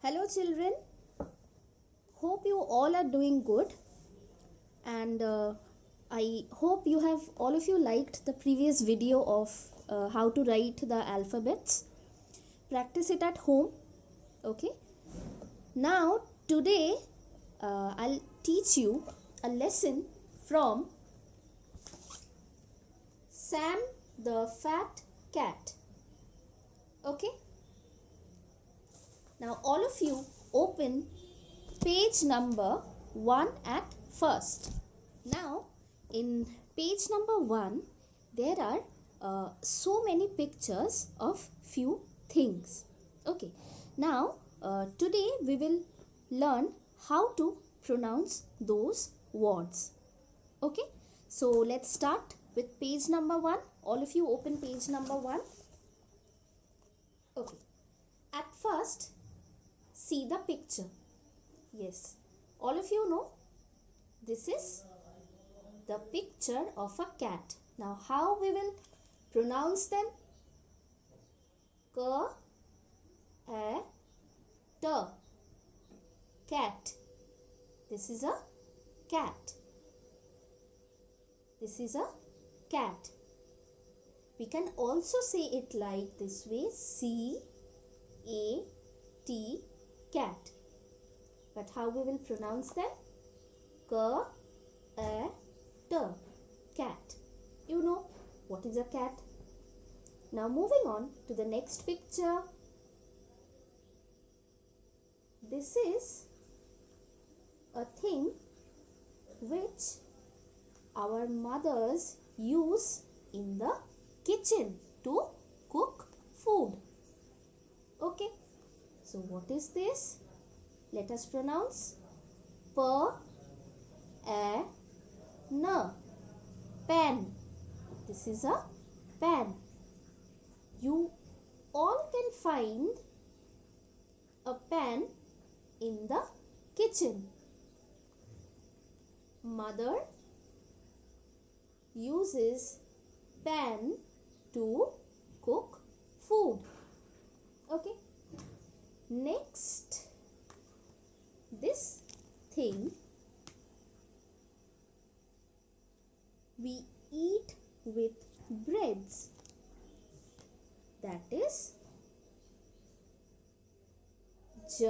Hello children, hope you all are doing good and I hope all of you liked the previous video of how to write the alphabets. Practice it at home, okay? Now today I'll teach you a lesson from Sam the Fat Cat, okay? Now all of you open page number 1 at first. Now in page number 1 there are so many pictures of few things. Okay, now today we will learn how to pronounce those words. Okay, so let's start with page number 1. All of you open page number 1. Okay, at first see the picture. Yes, all of you know this is the picture of a cat. Now how we will pronounce them? K, A, T, cat. This is a cat. This is a cat. We can also say it like this way, C, A, T, cat. But how we will pronounce them? K, A, T, cat. You know what is a cat. Now moving on to the next picture. This is a thing which our mothers use in the kitchen to cook food. Okay, so what is this? Let us pronounce P, A, N, pan. This is a pan. You all can find a pan in the kitchen. Mother uses pan to cook food. Okay. Next, this thing we eat with breads. That is J,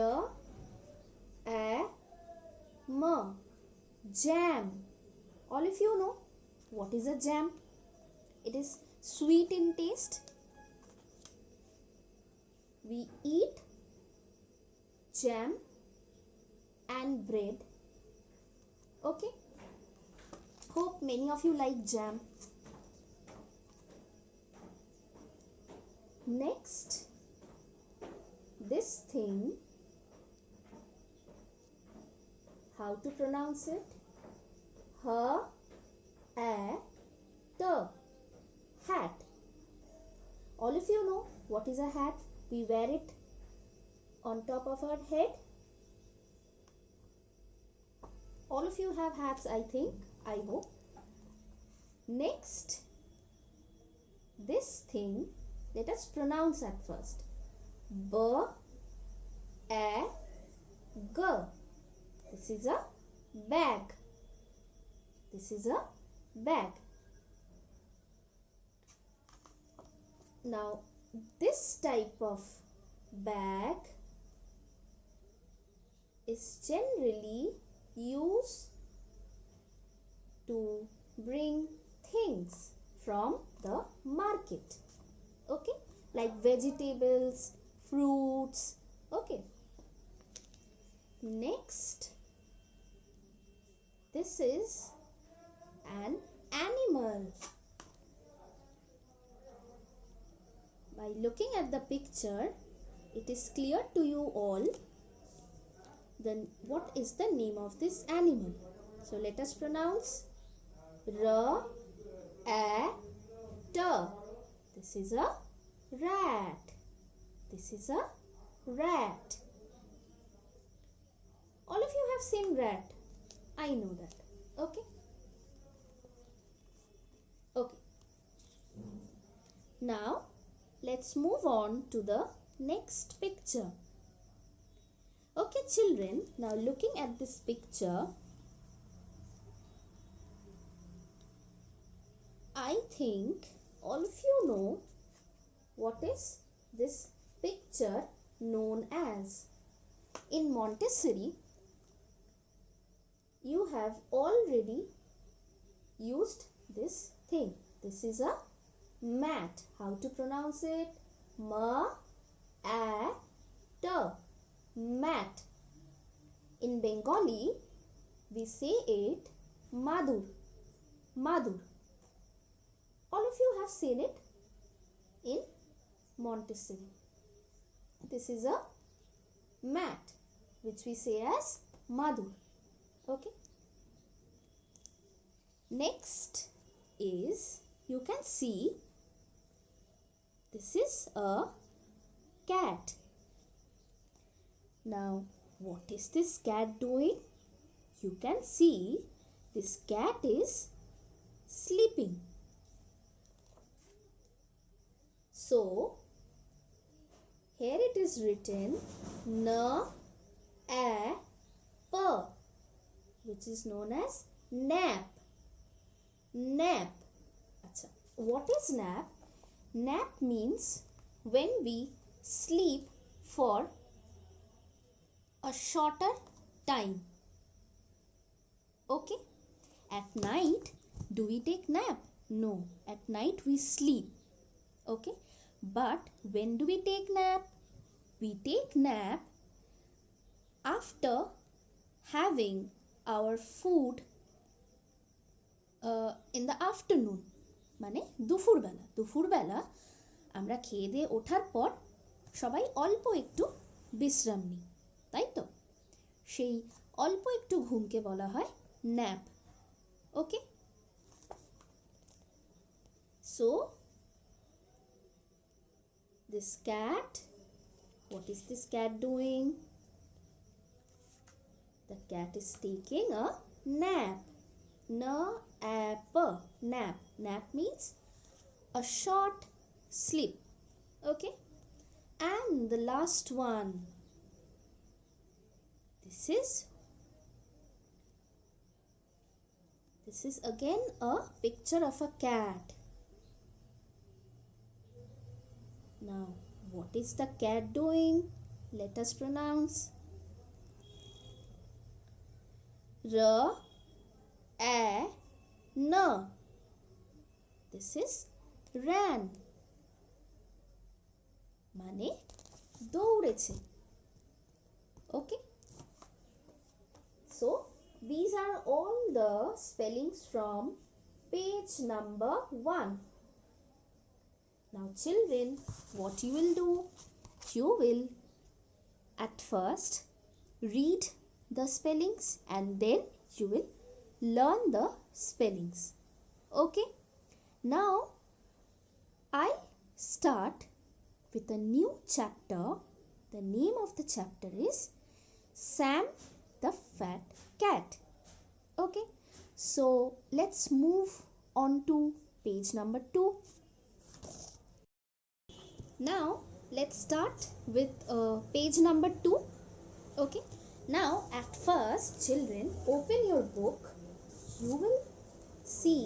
A, M, jam. All of you know what is a jam? It is sweet in taste. We eat jam and bread. Okay, hope many of you like jam. Next, this thing, how to pronounce it? H, A, T, hat. All of you know what is a hat? We wear it on top of our head. All of you have hats, I think, I hope. Next, this thing, let us pronounce at first. B, A, G. This is a bag. This is a bag. Now, this type of bag is generally used to bring things from the market. Okay, like vegetables, fruits. Okay. Next, this is an animal. By looking at the picture, it is clear to you all then what is the name of this animal. So let us pronounce R, A, T. This is a rat. This is a rat. All of you have seen rat. I know that. Okay. Okay. Now let's move on to the next picture. Okay, children, now looking at this picture, I think all of you know what is this picture known as. In Montessori, you have already used this thing. This is a mat. How to pronounce it? Ma-a-t. Mat. In Bengali, we say it madur. Madur. All of you have seen it in Montessori. This is a mat which we say as madur. Okay. Next is, you can see, this is a cat. Now, what is this cat doing? You can see this cat is sleeping. So, here it is written N-A-P, which is known as nap. Nap. Achha. What is nap? Nap means when we sleep for a shorter time. Okay. At night, do we take nap? No. At night we sleep. Okay. But when do we take nap? We take nap after having our food in the afternoon, মানে দুপুরবেলা আমরা খেয়ে দিয়ে ওঠার পর সবাই অল্প একটু বিশ্রাম নিই, তাই তো? সেই অল্প একটু ঘুমকে বলা হয় nap. Okay, so this cat, what is this cat doing? The cat is taking a nap. Nap. Nap. Nap means a short sleep. Okay. And the last one. This is again a picture of a cat. Now, what is the cat doing? Let us pronounce. R-A-N. This is ran. মানে দৌড়েছে। Okay. So, these are all the spellings from page number 1. Now children, what you will do? You will at first read the spellings and then you will learn the spellings. Okay. Now I'll start with a new chapter. The name of the chapter is Sam the Fat Cat. Okay. So let's move on to page number 2. Now let's start with page number 2. Okay. Now at first, children, open your book. You will see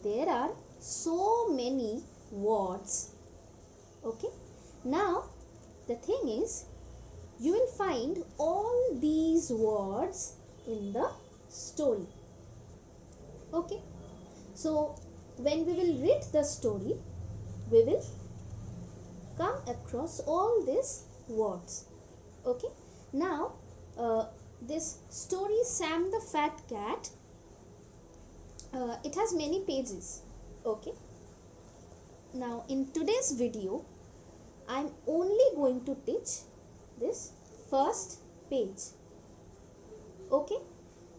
there are so many words. Okay. Now the thing is, you will find all these words in the story. Okay. So when we will read the story, we will come across all these words. Okay. Now this story Sam the Fat Cat, it has many pages. Okay. Now in today's video, I'm only going to teach this first page. Okay.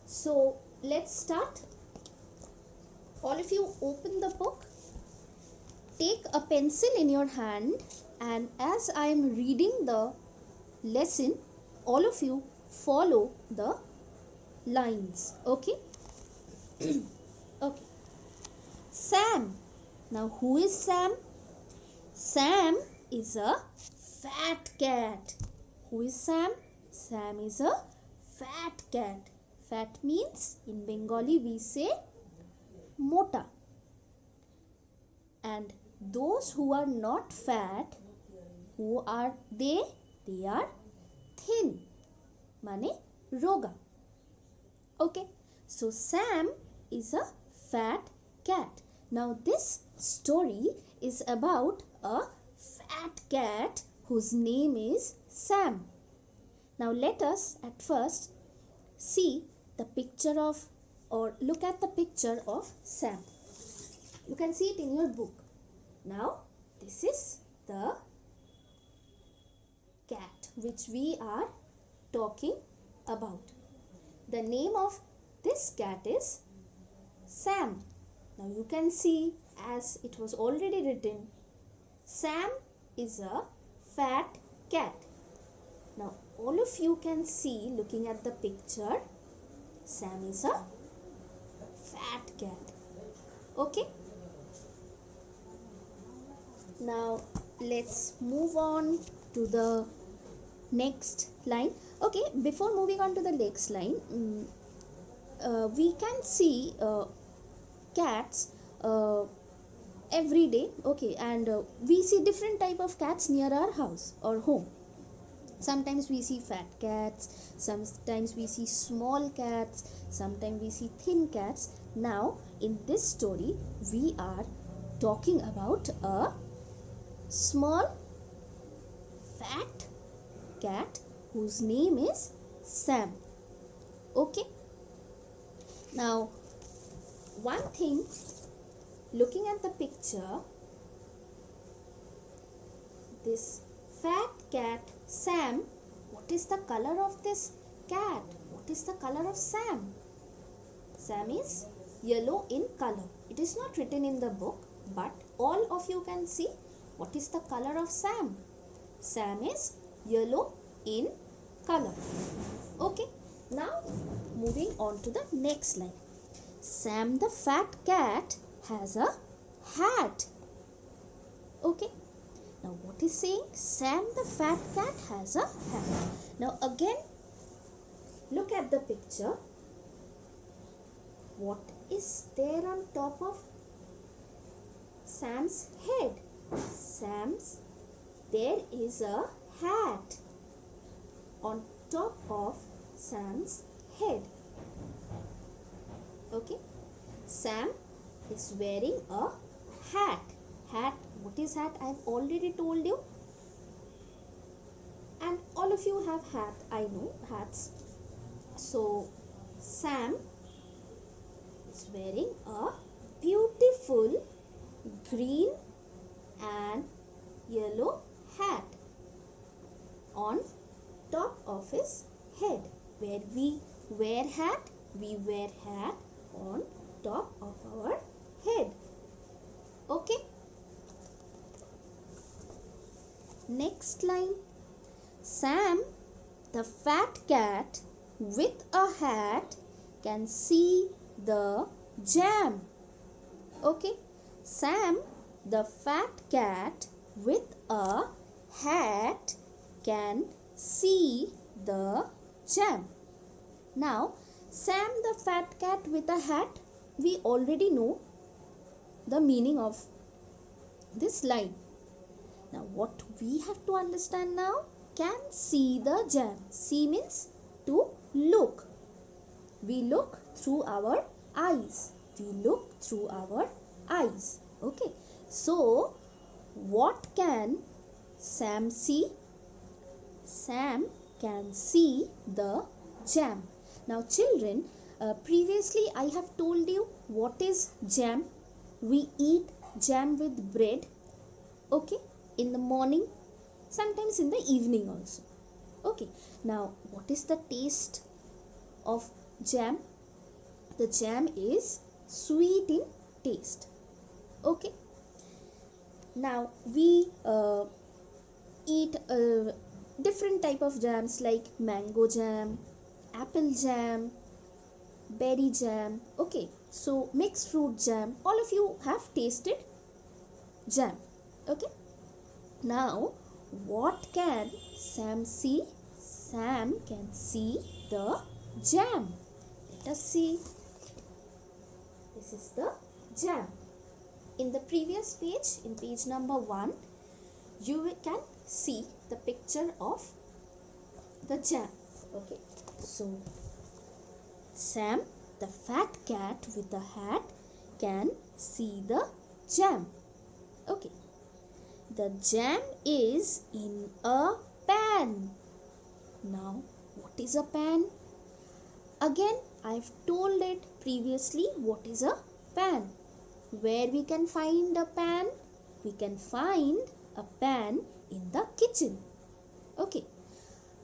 So let's start. All of you open the book. Take a pencil in your hand, and as I am reading the lesson, all of you follow the lines. Okay. Okay. Sam. Now who is Sam? Sam is a fat cat. Who is Sam? Sam is a fat cat. Fat means in Bengali we say mota. And those who are not fat, who are they? They are thin. Mane roga. Okay. So Sam is a fat cat. Now this story is about a fat cat whose name is Sam. Now let us at first see the picture of, or look at the picture of Sam. You can see it in your book. Now this is the cat which we are talking about. The name of this cat is Sam. Now you can see, as it was already written, Sam is a fat cat. Now all of you can see, looking at the picture, Sam is a fat cat. Okay. Now let's move on to the next line. Okay, before moving on to the next line, we can see cats every day. Okay, and we see different type of cats near our house or home. Sometimes we see fat cats, sometimes we see small cats, sometimes we see thin cats. Now in this story we are talking about a small fat cat whose name is Sam. Okay. Now one thing, looking at the picture, this fat cat Sam, what is the color of this cat? What is the color of Sam? Sam is yellow in color. It is not written in the book, but all of you can see what is the color of Sam. Sam is yellow in color. Okay. Now moving on to the next line. Sam the fat cat has a hat. Okay. Now what is saying? Sam the fat cat has a hat. Now again, look at the picture. What is there on top of Sam's head? There is a hat on top of Sam's head. Okay. Sam is wearing a hat. Hat, what is hat? I have already told you. And all of you have hat, I know, hats. So Sam is wearing a beautiful green and yellow hat on top of his head. Where we wear hat, we wear hat on top of our head. Okay. Next line. Sam the fat cat with a hat can see the jam. Okay. Sam the fat cat with a hat can see the jam. Now Sam the fat cat with a hat, we already know the meaning of this line. Now what we have to understand now, can see the jam. See means to look. We look through our eyes. We look through our eyes. Okay. So what can Sam see? Sam can see the jam. Now children, previously I have told you what is jam. We eat jam with bread. Okay. In the morning, sometimes in the evening also. Okay. Now what is the taste of jam? The jam is sweet in taste. Okay. Now we eat different type of jams like mango jam, apple jam, berry jam. Okay. So mixed fruit jam. All of you have tasted jam. Okay. Now what can Sam see? Sam can see the jam. Let us see. This is the jam. In the previous page, in page number 1, you can see the picture of the jam. Okay, so Sam, the fat cat with the hat, can see the jam. Okay, the jam is in a pan. Now, what is a pan? Again, I've told it previously what is a pan. Where we can find a pan? We can find a pan in the kitchen. Okay,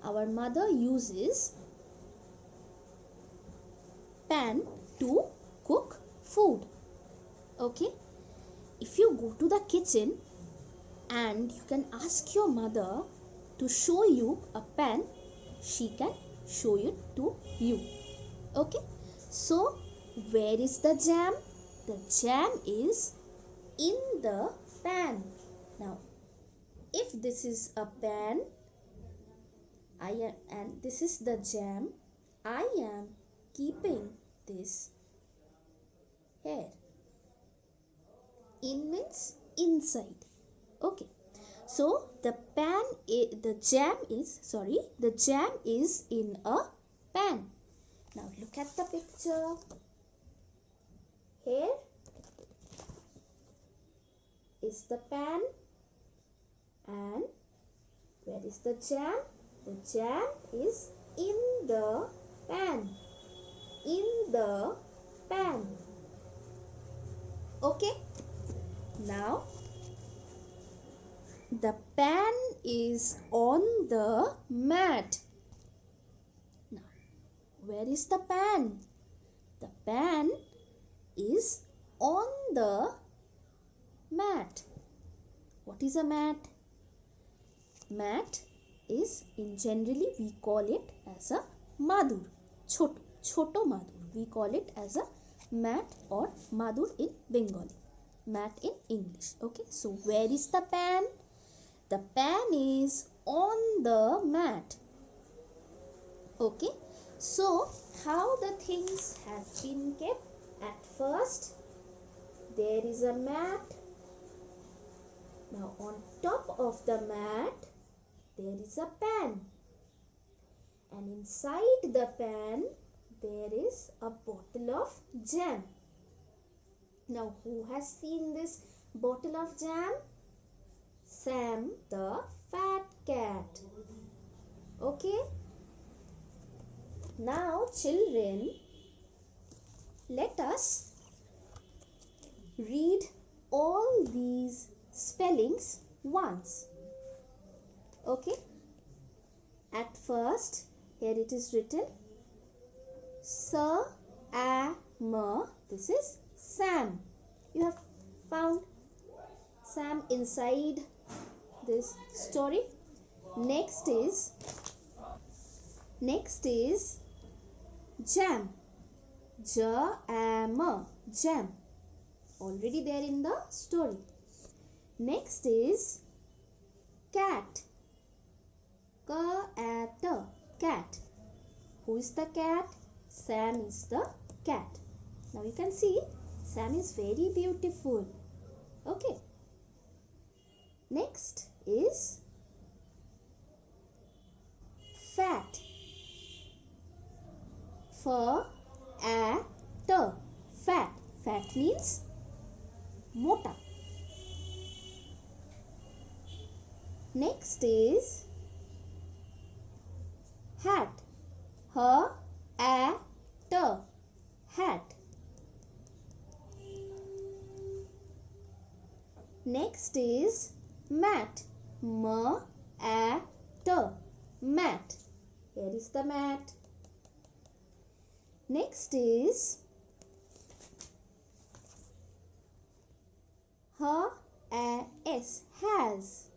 our mother uses pan to cook food. Okay, if you go to the kitchen and you can ask your mother to show you a pan, she can show it to you. Okay, so where is the jam? The jam is in the pan. Now, if this is a pan and this is the jam, I am keeping this here. In means inside. Okay, so the jam is in a pan. Now look at the picture. Here is the pan, and where is the jam? The jam is in the pan. In the pan. Okay. Now the pan is on the mat. Now, where is the pan? The pan is on the mat. What is a mat? Mat is, in generally we call it as a madur. Choto madur. We call it as a mat or madur in Bengali. Mat in English. Okay, so where is the pan? The pan is on the mat. Okay, so how the things have been kept? At first, there is a mat. Now on top of the mat, there is a pan. And inside the pan, there is a bottle of jam. Now, who has seen this bottle of jam? Sam, the fat cat. Okay. Now, children, let us read all these spellings once. Okay. At first, here it is written S-A-M. This is Sam. You have found Sam inside this story. Next is jam. J-A-M. Jam. Already there in the story. Next is cat. K-A-T. Cat. Who is the cat? Sam is the cat. Now you can see Sam is very beautiful. Okay. Next is fat. F-A-T. Fat. Fat means mota. Next is hat. H-A-T. Hat. Next is mat. M-A-T. Mat. Here is the mat. Next is has. Has.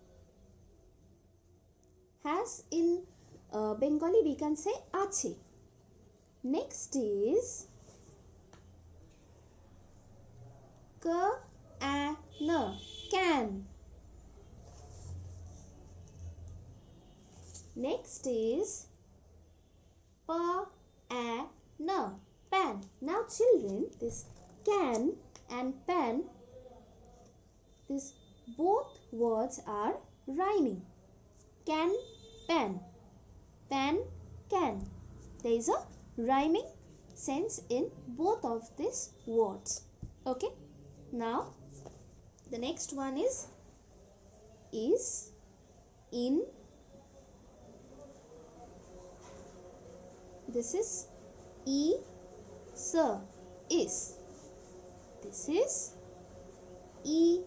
Has in Bengali we can say ache. Next is can. Can. Next is P-A-N, pan. Now children, this can and pan, this both words are rhyming. Can, pan, pan, can. There is a rhyming sense in both of these words. Okay. Now the next one is, in. This is sir, is. This is in,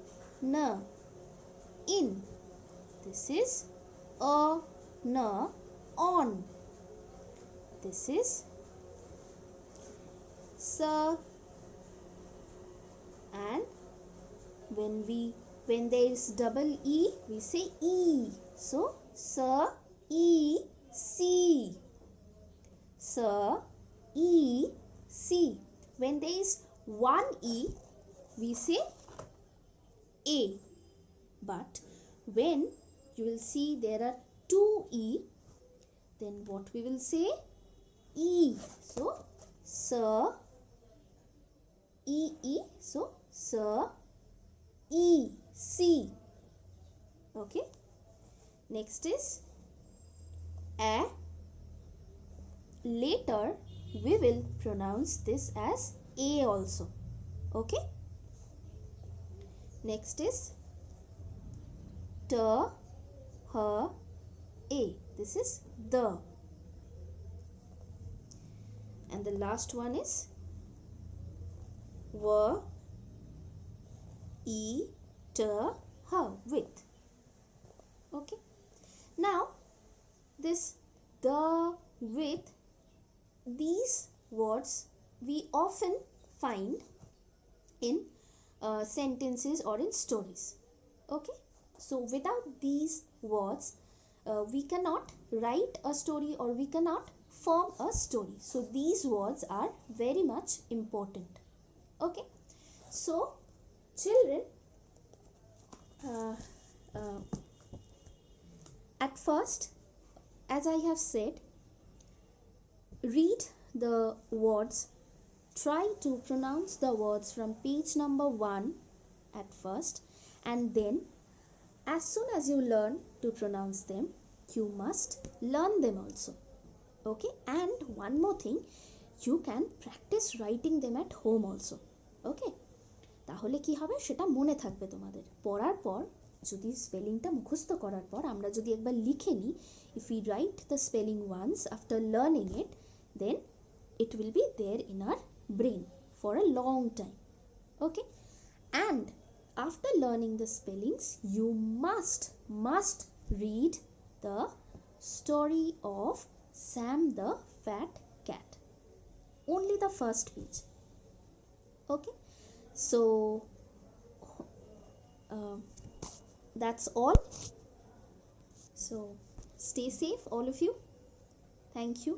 in. This is n, on. This is sir, and when there is double e, we say e. So sir, e, c. Sir, e, c. When there is one e, we say a. But when you will see there are two e, then what we will say? E. So sir, e. So sir, e, c. Okay. Next is a. Later we will pronounce this as a also. Okay. Next is t, h, a. This is the. And the last one is w, e, t, h, with. Okay. Now this the, with, these words we often find in sentences or in stories. Okay. So without these words we cannot write a story or we cannot form a story. So these words are very much important. Okay. So children, at first, as I have said, read the words, try to pronounce the words from page number 1 at first, and then as soon as you learn to pronounce them, you must learn them also. Okay. And one more thing, you can practice writing them at home also. Okay. তাহলে কি হবে, সেটা মনে থাকবে তোমাদের। পড়ার পর যদি স্পেলিংটা মুখস্থ করার পর আমরা যদি একবার লিখে নিই, if we write the spelling once after learning it, then it will be there in our brain for a long time. Okay. And after learning the spellings, you must read the story of Sam the Fat Cat. Only the first page. Okay. So that's all. So stay safe, all of you. Thank you.